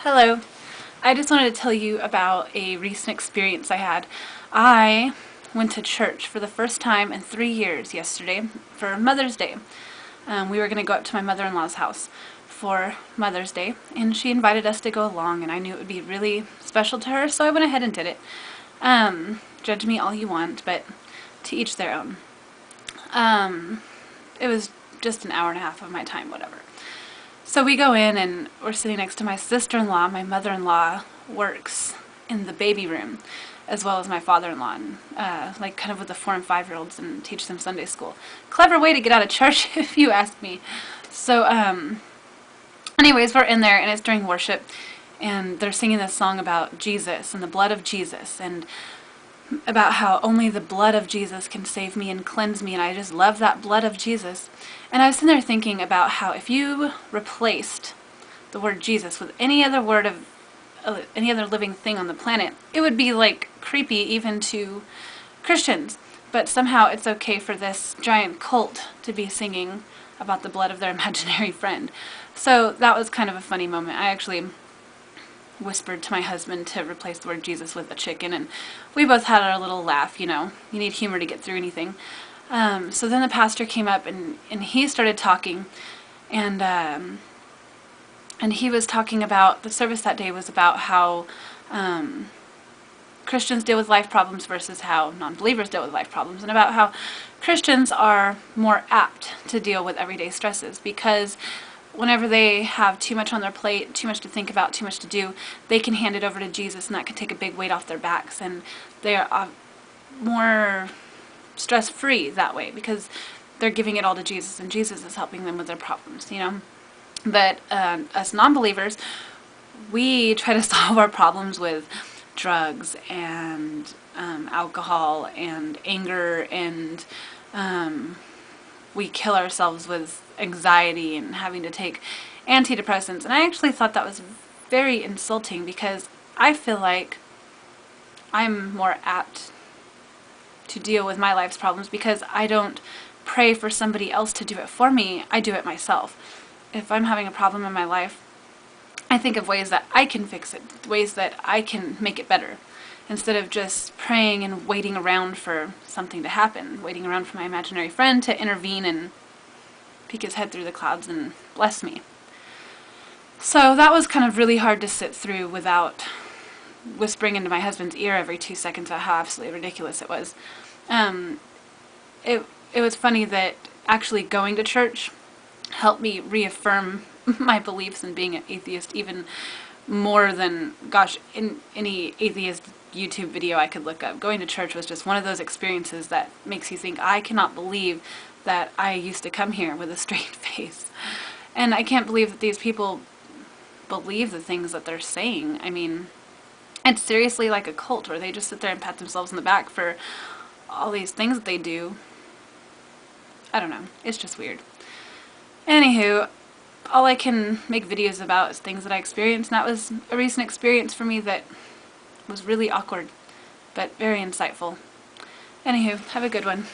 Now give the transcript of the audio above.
Hello. I just wanted to tell you about a recent experience I had. I went to church for the first time in 3 years yesterday for Mother's Day. We were going to go up to my mother-in-law's house for Mother's Day, and she invited us to go along, and I knew it would be really special to her, so I went ahead and did it. Judge me all you want, but to each their own. It was just an hour and a half of my time, whatever. So we go in and we're sitting next to my sister-in-law. My mother-in-law works in the baby room, as well as my father-in-law, and, like kind of with the 4- and 5-year-olds and teach them Sunday school. Clever way to get out of church, if you ask me. So, anyways, we're in there and it's during worship, and they're singing this song about Jesus and the blood of Jesus, and about how only the blood of Jesus can save me and cleanse me, and I just love that blood of Jesus. And I was sitting there thinking about how if you replaced the word Jesus with any other word of any other living thing on the planet, it would be like creepy even to Christians. But somehow it's okay for this giant cult to be singing about the blood of their imaginary friend. So that was kind of a funny moment. I actually whispered to my husband to replace the word Jesus with a chicken, and we both had our little laugh. You know, you need humor to get through anything. So then the pastor came up and he started talking, and he was talking about, the service that day was about how Christians deal with life problems versus how non-believers deal with life problems, and about how Christians are more apt to deal with everyday stresses because whenever they have too much on their plate, too much to think about, too much to do, they can hand it over to Jesus, and that can take a big weight off their backs, and they are more stress-free that way because they're giving it all to Jesus, and Jesus is helping them with their problems, you know. But us non-believers, we try to solve our problems with drugs and alcohol and anger, and we kill ourselves with anxiety and having to take antidepressants. And I actually thought that was very insulting because I feel like I'm more apt to deal with my life's problems because I don't pray for somebody else to do it for me. I do it myself. If I'm having a problem in my life, I think of ways that I can fix it, ways that I can make it better, instead of just praying and waiting around for something to happen, waiting around for my imaginary friend to intervene and peek his head through the clouds and bless me. So that was kind of really hard to sit through without whispering into my husband's ear every 2 seconds about how absolutely ridiculous it was. It was funny that actually going to church helped me reaffirm my beliefs in being an atheist even more than, gosh, in any atheist YouTube video I could look up. Going to church was just one of those experiences that makes you think, I cannot believe that I used to come here with a straight face. And I can't believe that these people believe the things that they're saying. I mean, it's seriously like a cult where they just sit there and pat themselves on the back for all these things that they do. I don't know. It's just weird. Anywho, all I can make videos about is things that I experienced, and that was a recent experience for me that was really awkward, but very insightful. Anywho, have a good one.